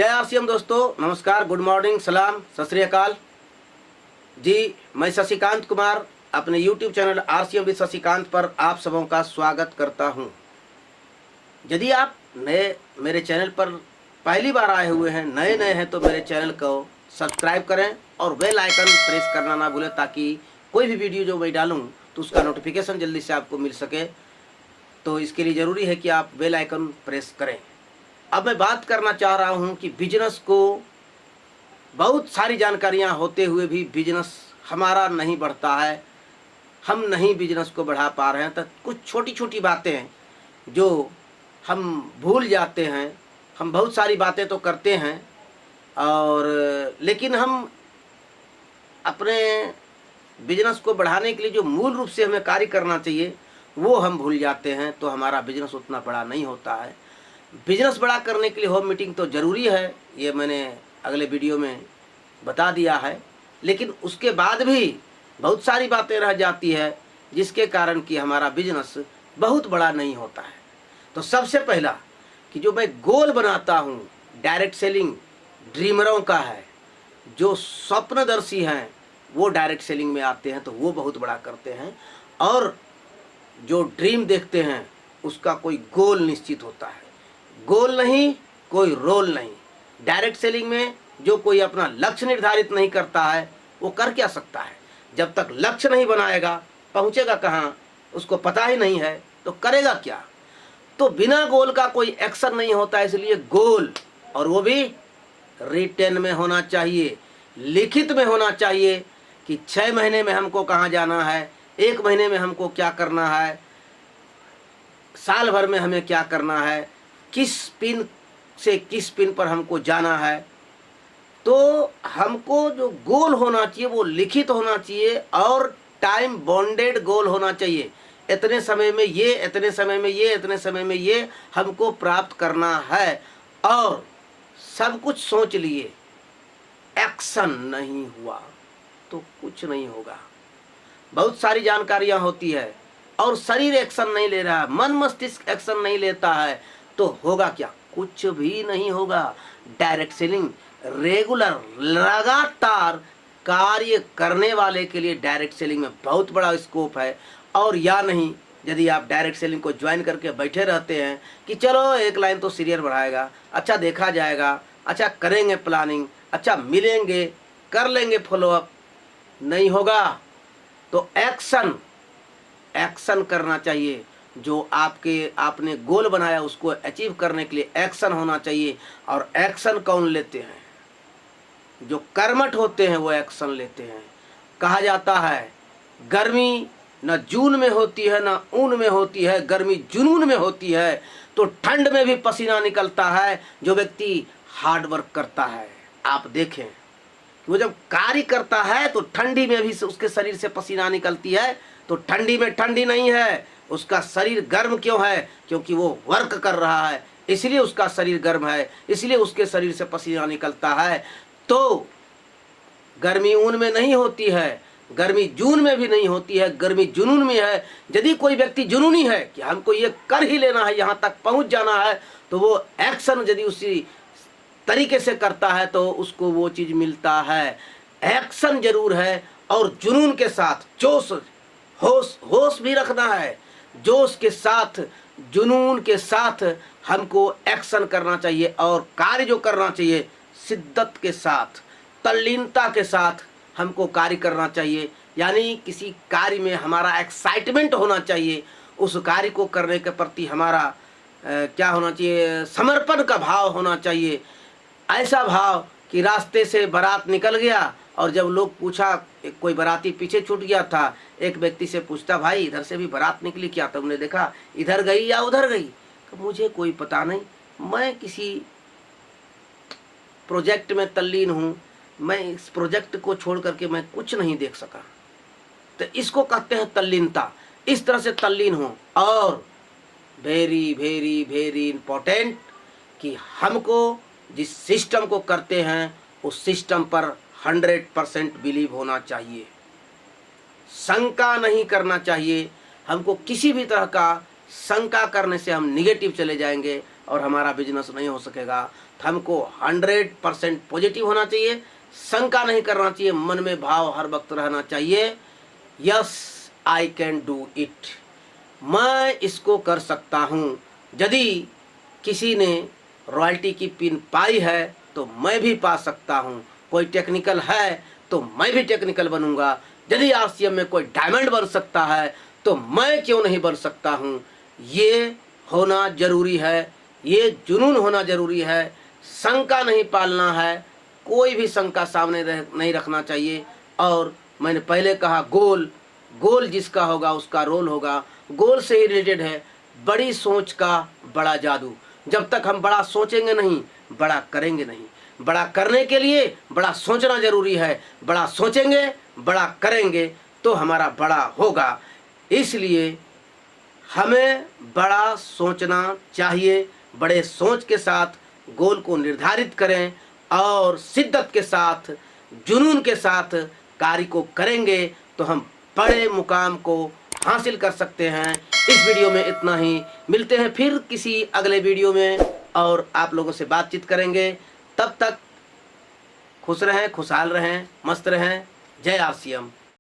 जय आरसीएम दोस्तों, नमस्कार, गुड मॉर्निंग, सलाम, सत श्री अकाल जी। मैं शशिकांत कुमार अपने YouTube channel RCM with Shashikant पर आप सबों का स्वागत करता हूं। यदि आप नए मेरे चैनल पर पहली बार आए हुए हैं, नए हैं, तो मेरे चैनल को सब्सक्राइब करें और बेल आइकन प्रेस करना ना भूलें, ताकि कोई भी वीडियो जो मैं डालूं तो उसका नोटिफिकेशन जल्दी से आपको मिल सके। तो इसके लिए ज़रूरी है कि आप बेल आइकन प्रेस करें। अब मैं बात करना चाह रहा हूं कि बिजनेस को बहुत सारी जानकारियां होते हुए भी बिजनेस हमारा नहीं बढ़ता है, हम नहीं बिजनेस को बढ़ा पा रहे हैं। तो कुछ छोटी छोटी बातें हैं जो हम भूल जाते हैं। हम बहुत सारी बातें तो करते हैं और लेकिन हम अपने बिजनेस को बढ़ाने के लिए जो मूल रूप से हमें कार्य करना चाहिए वो हम भूल जाते हैं, तो हमारा बिजनेस उतना बड़ा नहीं होता है। बिजनेस बड़ा करने के लिए होम मीटिंग तो ज़रूरी है, ये मैंने अगले वीडियो में बता दिया है। लेकिन उसके बाद भी बहुत सारी बातें रह जाती है जिसके कारण कि हमारा बिजनेस बहुत बड़ा नहीं होता है। तो सबसे पहला कि जो मैं गोल बनाता हूँ डायरेक्ट सेलिंग ड्रीमरों का है, जो स्वप्नदर्शी हैं वो डायरेक्ट सेलिंग में आते हैं तो वो बहुत बड़ा करते हैं, और जो ड्रीम देखते हैं उसका कोई गोल निश्चित होता है। गोल नहीं, कोई रोल नहीं। डायरेक्ट सेलिंग में जो कोई अपना लक्ष्य निर्धारित नहीं करता है वो कर क्या सकता है? जब तक लक्ष्य नहीं बनाएगा पहुंचेगा कहाँ, उसको पता ही नहीं है तो करेगा क्या? तो बिना गोल का कोई एक्शन नहीं होता। इसलिए गोल, और वो भी रिटेन में होना चाहिए, लिखित में होना चाहिए कि 6 महीने में हमको कहाँ जाना है, 1 महीने में हमको क्या करना है, साल भर में हमें क्या करना है, किस पिन से किस पिन पर हमको जाना है। तो हमको जो गोल होना चाहिए वो लिखित होना चाहिए और टाइम बॉन्डेड गोल होना चाहिए। इतने समय में ये, इतने समय में ये, इतने समय में ये हमको प्राप्त करना है, और सब कुछ सोच लिए, एक्शन नहीं हुआ तो कुछ नहीं होगा। बहुत सारी जानकारियां होती है और शरीर एक्शन नहीं ले रहा है, मन मस्तिष्क एक्शन नहीं लेता है, तो होगा क्या? कुछ भी नहीं होगा। डायरेक्ट सेलिंग रेगुलर लगातार कार्य करने वाले के लिए डायरेक्ट सेलिंग में बहुत बड़ा स्कोप है। और या नहीं, यदि आप डायरेक्ट सेलिंग को ज्वाइन करके बैठे रहते हैं कि चलो 1 लाइन तो सीरियल बढ़ाएगा, अच्छा देखा जाएगा, अच्छा करेंगे प्लानिंग, अच्छा मिलेंगे, कर लेंगे फॉलोअप, नहीं होगा। तो एक्शन करना चाहिए। जो आपने गोल बनाया उसको अचीव करने के लिए एक्शन होना चाहिए। और एक्शन कौन लेते हैं? जो कर्मठ होते हैं वो एक्शन लेते हैं। कहा जाता है गर्मी न जून में होती है न ऊन में होती है, गर्मी जुनून में होती है। तो ठंड में भी पसीना निकलता है जो व्यक्ति हार्ड वर्क करता है। आप देखें वो जब कार्य करता है तो ठंडी में भी उसके शरीर से पसीना निकलती है। तो ठंडी में ठंडी नहीं है, उसका शरीर गर्म क्यों है? क्योंकि वो वर्क कर रहा है, इसलिए उसका शरीर गर्म है, इसलिए उसके शरीर से पसीना निकलता है। तो गर्मी ऊन में नहीं होती है, गर्मी जून में भी नहीं होती है, गर्मी जुनून में है। यदि कोई व्यक्ति जुनूनी है कि हमको ये कर ही लेना है, यहाँ तक पहुँच जाना है, तो वो एक्शन यदि उसी तरीके से करता है तो उसको वो चीज़ मिलता है। एक्शन जरूर है और जुनून के साथ जोश, होश भी रखना है। जोश के साथ, जुनून के साथ हमको एक्शन करना चाहिए और कार्य जो करना चाहिए शिद्दत के साथ, तल्लीनता के साथ हमको कार्य करना चाहिए। यानी किसी कार्य में हमारा एक्साइटमेंट होना चाहिए, उस कार्य को करने के प्रति हमारा क्या होना चाहिए? समर्पण का भाव होना चाहिए। ऐसा भाव कि रास्ते से बारात निकल गया और जब लोग पूछा, कोई बाराती पीछे छूट गया था, एक व्यक्ति से पूछता, भाई इधर से भी बारात निकली क्या? तुमने देखा इधर गई या उधर गई? तो मुझे कोई पता नहीं, मैं किसी प्रोजेक्ट में तल्लीन हूँ, मैं इस प्रोजेक्ट को छोड़ करके मैं कुछ नहीं देख सका। तो इसको कहते हैं तल्लीनता। इस तरह से तल्लीन हो। और वेरी वेरी वेरी इंपॉर्टेंट कि हमको जिस सिस्टम को करते हैं उस सिस्टम पर 100% बिलीव होना चाहिए, शंका नहीं करना चाहिए। हमको किसी भी तरह का शंका करने से हम निगेटिव चले जाएंगे और हमारा बिजनेस नहीं हो सकेगा। हमको 100% पॉजिटिव होना चाहिए, शंका नहीं करना चाहिए, मन में भाव हर वक्त रहना चाहिए, yes I can do it, मैं इसको कर सकता हूँ। यदि किसी ने रॉयल्टी की पिन पाई है तो मैं भी पा सकता हूँ, कोई टेक्निकल है तो मैं भी टेक्निकल बनूंगा, यदि आरसीएम में कोई डायमंड बन सकता है तो मैं क्यों नहीं बन सकता हूँ। ये होना जरूरी है, ये जुनून होना जरूरी है, शंका नहीं पालना है, कोई भी शंका सामने नहीं रखना चाहिए। और मैंने पहले कहा गोल जिसका होगा उसका रोल होगा, गोल से ही रिलेटेड है बड़ी सोच का बड़ा जादू। जब तक हम बड़ा सोचेंगे नहीं, बड़ा करेंगे नहीं। बड़ा करने के लिए बड़ा सोचना जरूरी है, बड़ा सोचेंगे बड़ा करेंगे तो हमारा बड़ा होगा। इसलिए हमें बड़ा सोचना चाहिए, बड़े सोच के साथ गोल को निर्धारित करें और शिद्दत के साथ जुनून के साथ कार्य को करेंगे तो हम बड़े मुकाम को हासिल कर सकते हैं। इस वीडियो में इतना ही, मिलते हैं फिर किसी अगले वीडियो में और आप लोगों से बातचीत करेंगे। तब तक खुश रहें, खुशहाल रहें, मस्त रहें। जय आरसीएम।